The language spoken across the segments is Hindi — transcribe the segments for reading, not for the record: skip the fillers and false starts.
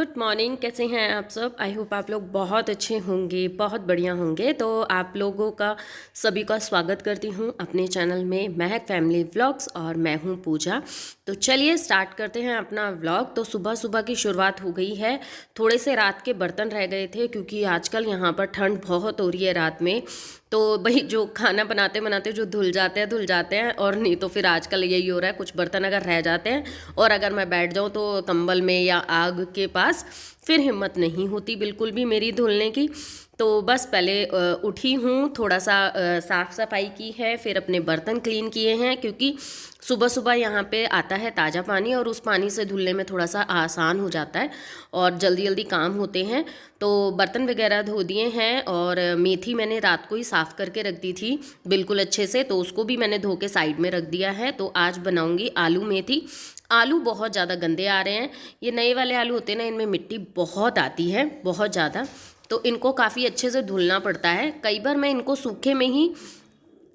Good morning. कैसे हैं आप सब? आई होप आप लोग बहुत अच्छे होंगे, बहुत बढ़िया होंगे। तो आप लोगों का सभी का स्वागत करती हूँ अपने चैनल में महक फैमिली व्लॉग्स, और मैं हूँ पूजा। तो चलिए स्टार्ट करते हैं अपना व्लॉग। तो सुबह सुबह की शुरुआत हो गई है। थोड़े से रात के बर्तन रह गए थे क्योंकि आजकल यहाँ पर ठंड बहुत हो रही है रात में। तो भाई जो खाना बनाते बनाते जो धुल जाते हैं, और नहीं तो फिर आजकल यही हो रहा है, कुछ बर्तन अगर रह जाते हैं और अगर मैं बैठ जाऊँ तो कंबल में या आग के पास, फिर हिम्मत नहीं होती बिल्कुल भी मेरी धुलने की। तो बस पहले उठी हूँ, थोड़ा सा साफ़ सफाई की है, फिर अपने बर्तन क्लीन किए हैं क्योंकि सुबह सुबह यहाँ पे आता है ताज़ा पानी और उस पानी से धुलने में थोड़ा सा आसान हो जाता है और जल्दी जल्दी काम होते हैं। तो बर्तन वगैरह धो दिए हैं, और मेथी मैंने रात को ही साफ़ करके रख दी थी बिल्कुल अच्छे से, तो उसको भी मैंने धो के साइड में रख दिया है। तो आज बनाऊँगी आलू मेथी। आलू बहुत ज़्यादा गंदे आ रहे हैं। ये नए वाले आलू होते हैं ना, इनमें मिट्टी बहुत आती है, बहुत ज़्यादा। तो इनको काफ़ी अच्छे से धुलना पड़ता है। कई बार मैं इनको सूखे में ही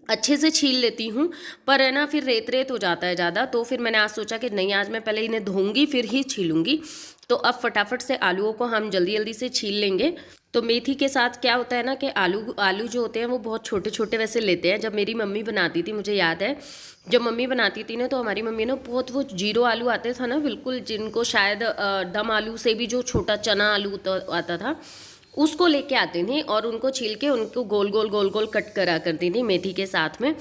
अच्छे से छील लेती हूँ, पर है ना फिर रेत रेत हो जाता है ज़्यादा। तो फिर मैंने आज सोचा कि नहीं, आज मैं पहले इन्हें धोऊंगी फिर ही छीलूंगी। तो अब फटाफट से आलूओं को हम जल्दी जल्दी से छील लेंगे। तो मेथी के साथ क्या होता है ना कि आलू आलू जो होते हैं वो बहुत छोटे छोटे वैसे लेते हैं। जब मेरी मम्मी बनाती थी, मुझे याद है जब मम्मी बनाती थी ना, तो हमारी मम्मी ना बहुत वो जीरो आलू आते था ना बिल्कुल, जिनको शायद दम आलू से भी जो छोटा चना आलू आता था, उसको लेके आते थे और उनको छील के उनको गोल गोल गोल कट करा करती थी मेथी के साथ में।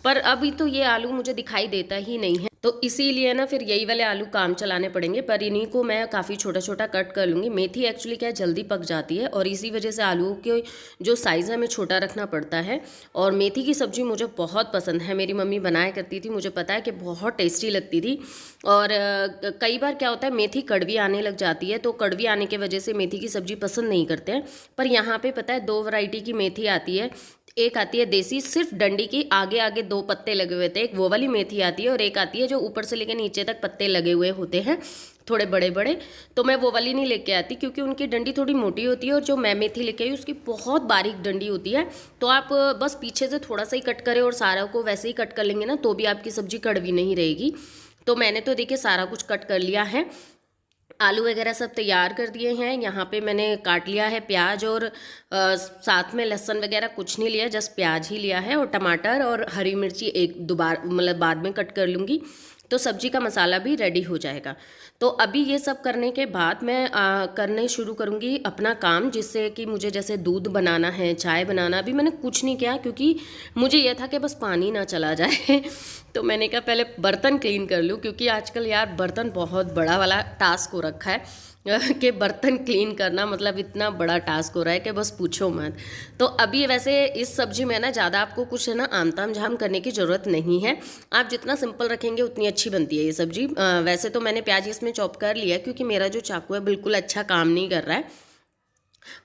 पर अभी तो ये आलू मुझे दिखाई देता ही नहीं है, तो इसीलिए ना फिर यही वाले आलू काम चलाने पड़ेंगे। पर इन्हीं को मैं काफ़ी छोटा छोटा कट कर लूँगी। मेथी एक्चुअली क्या है, जल्दी पक जाती है और इसी वजह से आलू के जो साइज़ है हमें छोटा रखना पड़ता है। और मेथी की सब्ज़ी मुझे बहुत पसंद है, मेरी मम्मी बनाया करती थी, मुझे पता है कि बहुत टेस्टी लगती थी। और कई बार क्या होता है, मेथी कड़वी आने लग जाती है, तो कड़वी आने की वजह से मेथी की सब्ज़ी पसंद नहीं करते हैं। पर यहाँ पे पता है दो वैरायटी की मेथी आती है। एक आती है देसी, सिर्फ डंडी की आगे आगे दो पत्ते लगे हुए थे, एक वो वाली मेथी आती है, और एक आती है जो ऊपर से लेकर नीचे तक पत्ते लगे हुए होते हैं, थोड़े बड़े बड़े। तो मैं वो वाली नहीं लेके आती क्योंकि उनकी डंडी थोड़ी मोटी होती है, और जो मैं मेथी लेके आई उसकी बहुत बारीक डंडी होती है। तो आप बस पीछे से थोड़ा सा ही कट करें और सारा को वैसे ही कट कर लेंगे ना, तो भी आपकी सब्ज़ी कड़वी नहीं रहेगी। तो मैंने तो देखिए सारा कुछ कट कर लिया है, आलू वगैरह सब तैयार कर दिए हैं। यहाँ पे मैंने काट लिया है प्याज, और साथ में लहसुन वगैरह कुछ नहीं लिया, जस्ट प्याज ही लिया है, और टमाटर और हरी मिर्ची एक दोबारा मतलब बाद में कट कर लूँगी, तो सब्जी का मसाला भी रेडी हो जाएगा। तो अभी ये सब करने के बाद मैं करने शुरू करूँगी अपना काम, जिससे कि मुझे जैसे दूध बनाना है, चाय बनाना। अभी मैंने कुछ नहीं किया क्योंकि मुझे यह था कि बस पानी ना चला जाए तो मैंने कहा पहले बर्तन क्लीन कर लूँ, क्योंकि आजकल यार बर्तन बहुत बड़ा वाला टास्क हो रखा है कि बर्तन क्लीन करना मतलब इतना बड़ा टास्क हो रहा है कि बस पूछो मत। तो अभी वैसे इस सब्जी में ना ज़्यादा आपको कुछ है ना आमताम झाम करने की ज़रूरत नहीं है। आप जितना सिंपल रखेंगे उतनी अच्छी बनती है ये सब्जी। वैसे तो मैंने प्याज इसमें चॉप कर लिया क्योंकि मेरा जो चाकू है बिल्कुल अच्छा काम नहीं कर रहा है,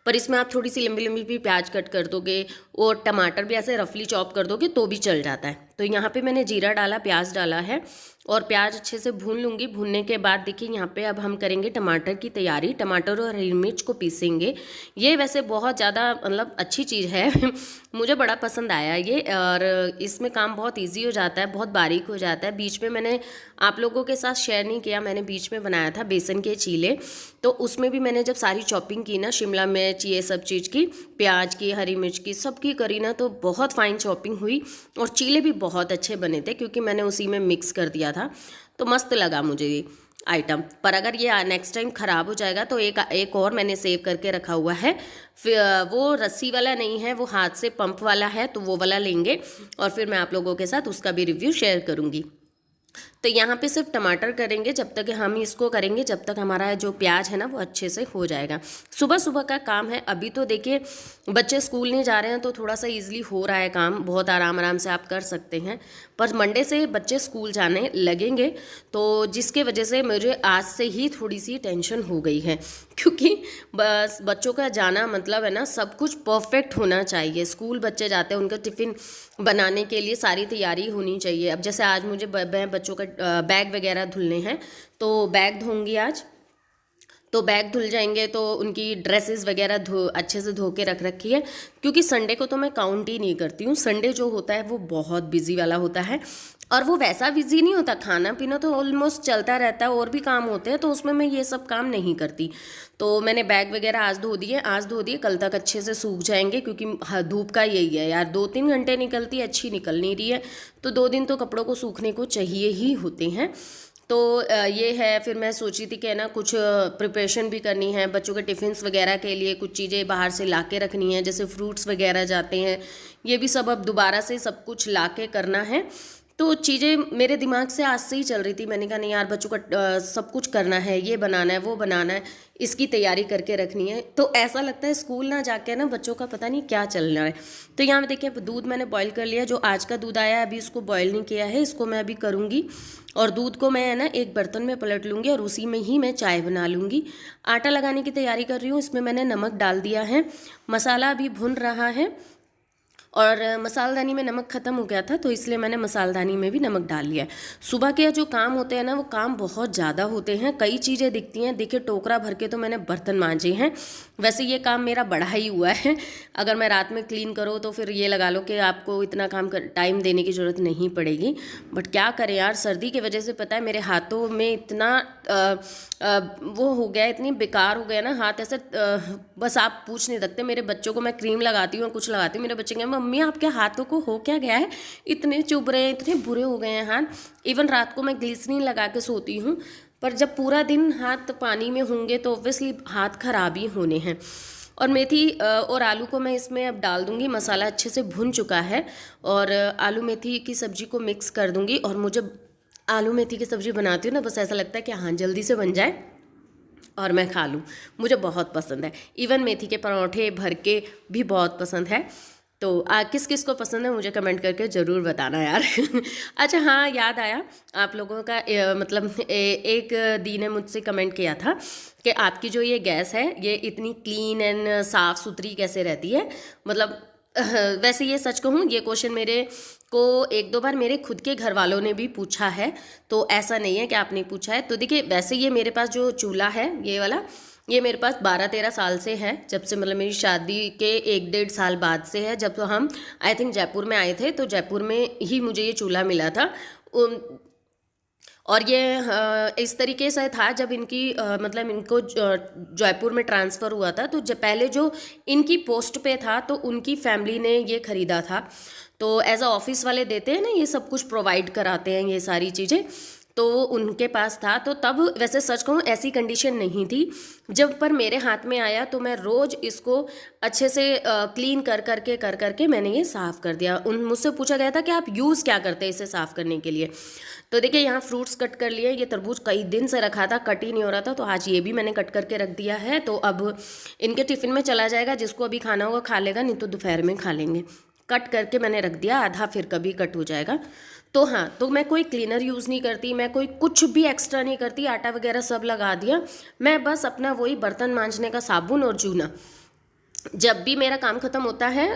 पर इसमें आप थोड़ी सी लंबी लंबी भी प्याज कट कर दोगे और टमाटर भी ऐसे रफली चॉप कर दोगे तो भी चल जाता है। तो यहाँ पे मैंने जीरा डाला, प्याज डाला है, और प्याज अच्छे से भून लूँगी। भूनने के बाद देखिए यहाँ पे अब हम करेंगे टमाटर की तैयारी। टमाटर और हरी मिर्च को पीसेंगे। ये वैसे बहुत ज़्यादा मतलब अच्छी चीज़ है मुझे बड़ा पसंद आया ये, और इसमें काम बहुत ईजी हो जाता है, बहुत बारीक हो जाता है। बीच में मैंने आप लोगों के साथ शेयर नहीं किया, मैंने बीच में बनाया था बेसन के चीले, तो उसमें भी मैंने जब सारी चॉपिंग की ना, शिमला मिर्च ये सब चीज़ की, प्याज की, हरी मिर्च की, सबकी करी ना, तो बहुत फाइन चॉपिंग हुई और चीले भी बहुत अच्छे बने थे क्योंकि मैंने उसी में मिक्स कर दिया था। तो मस्त लगा मुझे ये आइटम। पर अगर ये नेक्स्ट टाइम ख़राब हो जाएगा तो एक और मैंने सेव करके रखा हुआ है। फिर वो रस्सी वाला नहीं है, वो हाथ से पंप वाला है, तो वो वाला लेंगे और फिर मैं आप लोगों के साथ उसका भी रिव्यू शेयर करूँगी। तो यहाँ पे सिर्फ टमाटर करेंगे, जब तक हम इसको करेंगे जब तक हमारा जो प्याज है ना वो अच्छे से हो जाएगा। सुबह सुबह का काम है। अभी तो देखिए बच्चे स्कूल नहीं जा रहे हैं तो थोड़ा सा इजीली हो रहा है काम, बहुत आराम आराम से आप कर सकते हैं। पर मंडे से बच्चे स्कूल जाने लगेंगे, तो जिसके वजह से मुझे आज से ही थोड़ी सी टेंशन हो गई है क्योंकि बस बच्चों का जाना मतलब है ना सब कुछ परफेक्ट होना चाहिए। स्कूल बच्चे जाते हैं, उनका टिफ़िन बनाने के लिए सारी तैयारी होनी चाहिए। अब जैसे आज मुझे बच्चों का बैग वगैरह धुलने हैं, तो बैग धोंगी आज। तो बैग धुल जाएंगे, तो उनकी ड्रेसेस वगैरह अच्छे से धो के रख रखी है, क्योंकि संडे को तो मैं काउंट ही नहीं करती हूँ। संडे जो होता है वो बहुत बिजी वाला होता है, और वो वैसा बिजी नहीं होता, खाना पीना तो ऑलमोस्ट चलता रहता है, और भी काम होते हैं, तो उसमें मैं ये सब काम नहीं करती। तो मैंने बैग वगैरह आज धो दिए, कल तक अच्छे से सूख जाएंगे, क्योंकि धूप का यही है यार, 2-3 घंटे निकलती है, अच्छी निकल नहीं रही है, तो 2 दिन तो कपड़ों को सूखने को चाहिए ही होते हैं। तो ये है। फिर मैं सोची थी कि ना कुछ प्रिपरेशन भी करनी है बच्चों के टिफ़िन्स वगैरह के लिए, कुछ चीज़ें बाहर से ला के रखनी है, जैसे फ्रूट्स वगैरह जाते हैं, ये भी सब अब दोबारा से सब कुछ ला के करना है। तो चीज़ें मेरे दिमाग से आज से ही चल रही थी, मैंने कहा नहीं यार, बच्चों का सब कुछ करना है, ये बनाना है, वो बनाना है, इसकी तैयारी करके रखनी है। तो ऐसा लगता है स्कूल ना जाके ना बच्चों का पता नहीं क्या चल रहा है। तो यहाँ पे देखिए दूध मैंने बॉईल कर लिया, जो आज का दूध आया है अभी इसको बॉईल नहीं किया है, इसको मैं अभी करूँगी। और दूध को मैं ना एक बर्तन में पलट लूँगी और उसी में ही मैं चाय बना लूँगी। आटा लगाने की तैयारी कर रही हूँ, इसमें मैंने नमक डाल दिया है, मसाला अभी भुन रहा है, और मसालदानी में नमक ख़त्म हो गया था, तो इसलिए मैंने मसालदानी में भी नमक डाल लिया है। सुबह के जो काम होते हैं ना, वो काम बहुत ज़्यादा होते हैं, कई चीज़ें दिखती हैं। देखिए टोकरा भर के तो मैंने बर्तन मांजे हैं, वैसे ये काम मेरा बढ़ा ही हुआ है। अगर मैं रात में क्लीन करूँ तो फिर ये लगा लो कि आपको इतना काम टाइम देने की ज़रूरत नहीं पड़ेगी, बट क्या करें यार, सर्दी की वजह से पता है मेरे हाथों में इतना वो हो गया, इतनी बेकार हो गया ना हाथ, ऐसे बस आप पूछ नहीं सकते। मेरे बच्चों को मैं क्रीम लगाती हूँ, कुछ लगाती हूँ, मेरे बच्चे कहें मम्मी आपके हाथों को हो क्या गया है, इतने चुभ रहे हैं, इतने बुरे हो गए हैं हाथ। इवन रात को मैं ग्लिसरीन लगा के सोती हूँ, पर जब पूरा दिन हाथ पानी में होंगे तो ऑब्वियसली हाथ खराब ही होने हैं। और मेथी और आलू को मैं इसमें अब डाल दूंगी, मसाला अच्छे से भुन चुका है, और आलू मेथी की सब्ज़ी को मिक्स कर दूंगी। और मुझे आलू मेथी की सब्ज़ी बनाती हूँ ना, बस ऐसा लगता है कि हाँ जल्दी से बन जाए और मैं खा लूँ, मुझे बहुत पसंद है। इवन मेथी के पराठे भर के भी बहुत पसंद है। तो किस किस को पसंद है मुझे कमेंट करके ज़रूर बताना यार। अच्छा हाँ, याद आया, आप लोगों का मतलब एक दी ने मुझसे कमेंट किया था कि आपकी जो ये गैस है ये इतनी क्लीन एंड साफ़ सुथरी कैसे रहती है। मतलब वैसे ये सच कहूँ, ये क्वेश्चन मेरे को 1-2 बार मेरे खुद के घर वालों ने भी पूछा है, तो ऐसा नहीं है कि आपने पूछा है। तो देखिए वैसे ये मेरे पास जो चूल्हा है ये वाला, ये मेरे पास 12-13 साल से है, जब से मतलब मेरी शादी के 1-1.5 साल बाद से है। जब तो हम आई थिंक जयपुर में आए थे, तो जयपुर में ही मुझे ये चूल्हा मिला था। और ये इस तरीके से था जब इनकी मतलब इनको जयपुर में ट्रांसफ़र हुआ था, तो पहले जो इनकी पोस्ट पे था तो उनकी फैमिली ने ये ख़रीदा था। तो एज अ ऑफिस वाले देते हैं ना, ये सब कुछ प्रोवाइड कराते हैं ये सारी चीज़ें, तो उनके पास था। तो तब वैसे सच कहूँ ऐसी कंडीशन नहीं थी, जब पर मेरे हाथ में आया तो मैं रोज़ इसको अच्छे से क्लीन कर करके मैंने ये साफ़ कर दिया। मुझसे पूछा गया था कि आप यूज़ क्या करते हैं इसे साफ़ करने के लिए। तो देखिए यहाँ फ्रूट्स कट कर लिए, ये तरबूज कई दिन से रखा था, कट ही नहीं हो रहा था, तो आज ये भी मैंने कट करके रख दिया है। तो अब इनके टिफ़िन में चला जाएगा, जिसको अभी खाना होगा खा लेगा, नहीं तो दोपहर में खा लेंगे। कट करके मैंने रख दिया, आधा फिर कभी कट हो जाएगा। तो हाँ, तो मैं कोई क्लीनर यूज़ नहीं करती, मैं कोई कुछ भी एक्स्ट्रा नहीं करती, आटा वगैरह सब लगा दिया। मैं बस अपना वही बर्तन मांजने का साबुन और जूना, जब भी मेरा काम ख़त्म होता है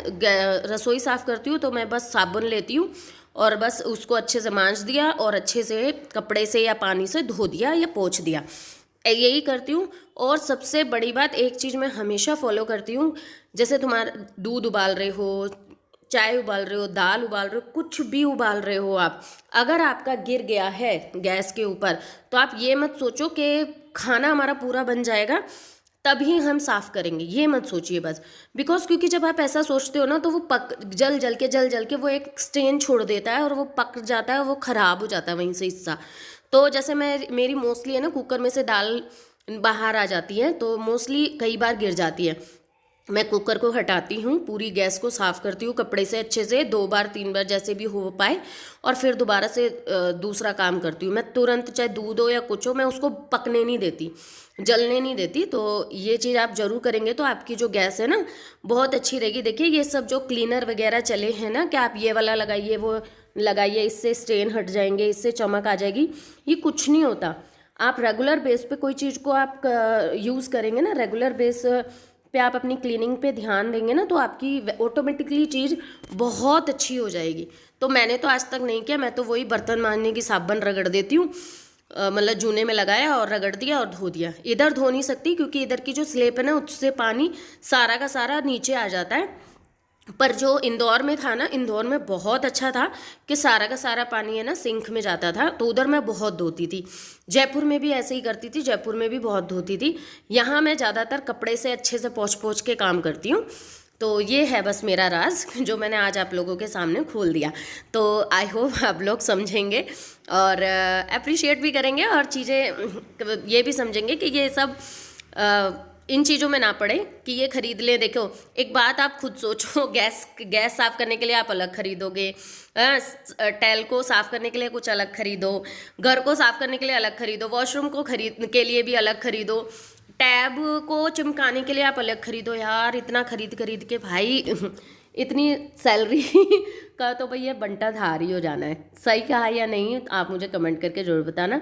रसोई साफ़ करती हूँ तो मैं बस साबुन लेती हूँ और बस उसको अच्छे से मांज दिया और अच्छे से कपड़े से या पानी से धो दिया या पोंछ दिया, यही करती हूँ। और सबसे बड़ी बात, एक चीज़ मैं हमेशा फॉलो करती हूँ, जैसे तुम्हारा दूध उबाल रहे हो, चाय उबाल रहे हो, दाल उबाल रहे हो, कुछ भी उबाल रहे हो आप, अगर आपका गिर गया है गैस के ऊपर तो आप ये मत सोचो कि खाना हमारा पूरा बन जाएगा तभी हम साफ़ करेंगे, ये मत सोचिए बस। बिकॉज क्योंकि जब आप ऐसा सोचते हो ना तो वो जल जल के वो एक स्टेन छोड़ देता है और वो पक जाता है, वो ख़राब हो जाता है वहीं से हिस्सा। तो जैसे मेरी मोस्टली है ना, कुकर में से दाल बाहर आ जाती है तो मोस्टली कई बार गिर जाती है। मैं कुकर को हटाती हूँ, पूरी गैस को साफ़ करती हूँ कपड़े से अच्छे से 2 बार 3 बार जैसे भी हो पाए, और फिर दोबारा से दूसरा काम करती हूँ। मैं तुरंत चाहे दूध हो या कुछ हो, मैं उसको पकने नहीं देती, जलने नहीं देती। तो ये चीज़ आप ज़रूर करेंगे तो आपकी जो गैस है ना बहुत अच्छी रहेगी। देखिए ये सब जो क्लीनर वगैरह चले हैं ना कि आप ये वाला लगाइए, वो लगाइए, इससे स्टेन हट जाएंगे, इससे चमक आ जाएगी, ये कुछ नहीं होता। आप रेगुलर बेस पे कोई चीज़ को आप यूज़ करेंगे ना, रेगुलर बेस पे आप अपनी क्लीनिंग पे ध्यान देंगे ना, तो आपकी ऑटोमेटिकली चीज़ बहुत अच्छी हो जाएगी। तो मैंने तो आज तक नहीं किया, मैं तो वही बर्तन मांजने की साबुन रगड़ देती हूँ मतलब जूने में लगाया और रगड़ दिया और धो दिया। इधर धो नहीं सकती क्योंकि इधर की जो स्लेब है ना उससे पानी सारा का सारा नीचे आ जाता है। पर जो इंदौर में था ना, इंदौर में बहुत अच्छा था कि सारा का सारा पानी है ना सिंक में जाता था, तो उधर मैं बहुत धोती थी। जयपुर में भी ऐसे ही करती थी, जयपुर में भी बहुत धोती थी। यहाँ मैं ज़्यादातर कपड़े से अच्छे से पोंछ पोंछ के काम करती हूँ। तो ये है बस मेरा राज जो मैंने आज आप लोगों के सामने खोल दिया। तो आई होप आप लोग समझेंगे और अप्रिशिएट भी करेंगे और चीज़ें ये भी समझेंगे कि ये सब इन चीज़ों में ना पड़े कि ये खरीद लें। देखो एक बात आप खुद सोचो, गैस साफ़ करने के लिए आप अलग खरीदोगे, टैल को साफ़ करने के लिए कुछ अलग खरीदो, घर को साफ़ करने के लिए अलग खरीदो, वॉशरूम को खरीद के लिए भी अलग खरीदो, टैब को चिमकाने के लिए आप अलग खरीदो। यार इतना खरीद के भाई इतनी सैलरी का तो भैया बंटा धार ही हो जाना है। सही कहा या नहीं आप मुझे कमेंट करके ज़रूर बताना।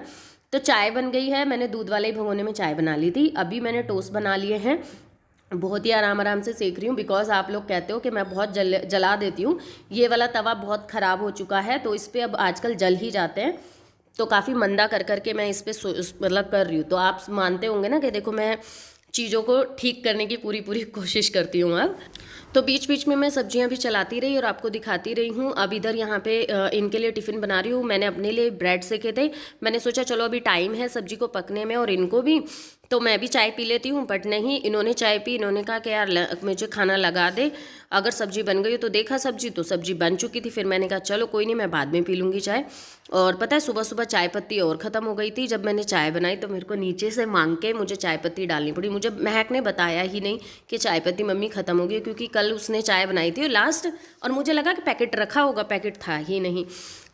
तो चाय बन गई है, मैंने दूध वाले भगोने में चाय बना ली थी। अभी मैंने टोस्ट बना लिए हैं, बहुत ही आराम से सेक रही हूँ बिकॉज आप लोग कहते हो कि मैं बहुत जला देती हूँ। ये वाला तवा बहुत ख़राब हो चुका है तो इस पर अब आजकल जल ही जाते हैं, तो काफ़ी मंदा कर करके मैं इस पर मतलब कर रही हूँ। तो आप मानते होंगे ना कि देखो मैं चीज़ों को ठीक करने की पूरी कोशिश करती हूँ अब। तो बीच बीच में मैं सब्जियां भी चलाती रही और आपको दिखाती रही हूँ। अब इधर यहाँ पे इनके लिए टिफ़िन बना रही हूँ। मैंने अपने लिए ब्रेड सेके थे, मैंने सोचा चलो अभी टाइम है सब्जी को पकने में और इनको भी, तो मैं भी चाय पी लेती हूँ। बट नहीं, इन्होंने चाय पी, इन्होंने कहा कि यार मुझे खाना लगा दे, अगर सब्जी बन गई तो देखा सब्जी, तो सब्जी बन चुकी थी। फिर मैंने कहा चलो कोई नहीं, मैं बाद में पी लूँगी चाय। और पता है सुबह सुबह चाय पत्ती और ख़त्म हो गई थी। जब मैंने चाय बनाई तो मेरे को नीचे से मांग के मुझे चाय पत्ती डालनी पड़ी। मुझे महक ने बताया ही नहीं कि चाय पत्ती मम्मी ख़त्म हो गई, क्योंकि कल उसने चाय बनाई थी लास्ट, और मुझे लगा कि पैकेट रखा होगा, पैकेट था ही नहीं।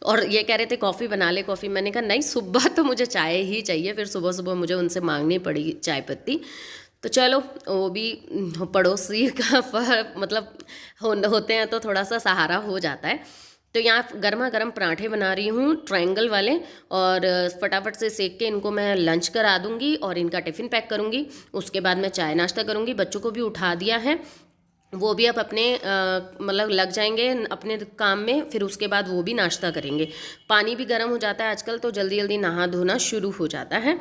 और ये कह रहे थे कॉफ़ी बना ले कॉफ़ी, मैंने कहा नहीं सुबह तो मुझे चाय ही चाहिए। फिर सुबह सुबह मुझे उनसे मांगनी पड़ी चाय पत्ती। तो चलो वो भी पड़ोसी का मतलब होते हैं तो थोड़ा सा सहारा हो जाता है। तो यहाँ गर्मा गर्म पराठे बना रही हूँ ट्रायंगल वाले, और फटाफट से सेक के इनको मैं लंच करा दूँगी और इनका टिफ़िन पैक करूँगी। उसके बाद मैं चाय नाश्ता करूँगी। बच्चों को भी उठा दिया है, वो भी अब अपने मतलब लग जाएंगे अपने काम में, फिर उसके बाद वो भी नाश्ता करेंगे। पानी भी गर्म हो जाता है आजकल तो जल्दी जल्दी नहा धोना शुरू हो जाता है।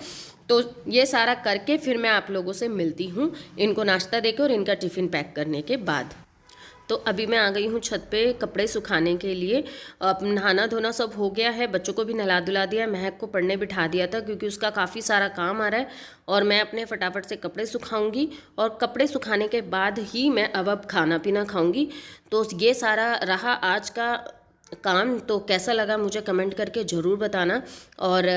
तो ये सारा करके फिर मैं आप लोगों से मिलती हूँ इनको नाश्ता देके और इनका टिफ़िन पैक करने के बाद। तो अभी मैं आ गई हूँ छत पे कपड़े सुखाने के लिए। अब नहाना धोना सब हो गया है, बच्चों को भी नहला धुला दिया, महक को पढ़ने बिठा दिया था क्योंकि उसका काफ़ी सारा काम आ रहा है। और मैं अपने फटाफट से कपड़े सुखाऊंगी और कपड़े सुखाने के बाद ही मैं अब खाना पीना खाऊंगी। तो ये सारा रहा आज का काम। तो कैसा लगा मुझे कमेंट करके ज़रूर बताना, और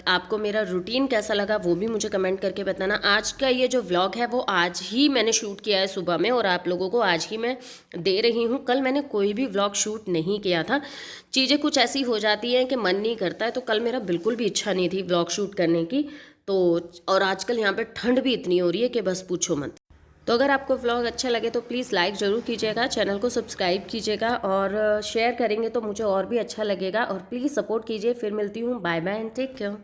आपको मेरा रूटीन कैसा लगा वो भी मुझे कमेंट करके बताना। आज का ये जो व्लॉग है वो आज ही मैंने शूट किया है सुबह में, और आप लोगों को आज ही मैं दे रही हूँ। कल मैंने कोई भी व्लॉग शूट नहीं किया था, चीज़ें कुछ ऐसी हो जाती हैं कि मन नहीं करता है। तो कल मेरा बिल्कुल भी इच्छा नहीं थी व्लॉग शूट करने की। तो और आजकल यहाँ पर ठंड भी इतनी हो रही है कि बस पूछो मत। तो अगर आपको व्लॉग अच्छा लगे तो प्लीज़ लाइक ज़रूर कीजिएगा, चैनल को सब्सक्राइब कीजिएगा और शेयर करेंगे तो मुझे और भी अच्छा लगेगा। और प्लीज़ सपोर्ट कीजिए। फिर मिलती हूँ, bye bye and take care.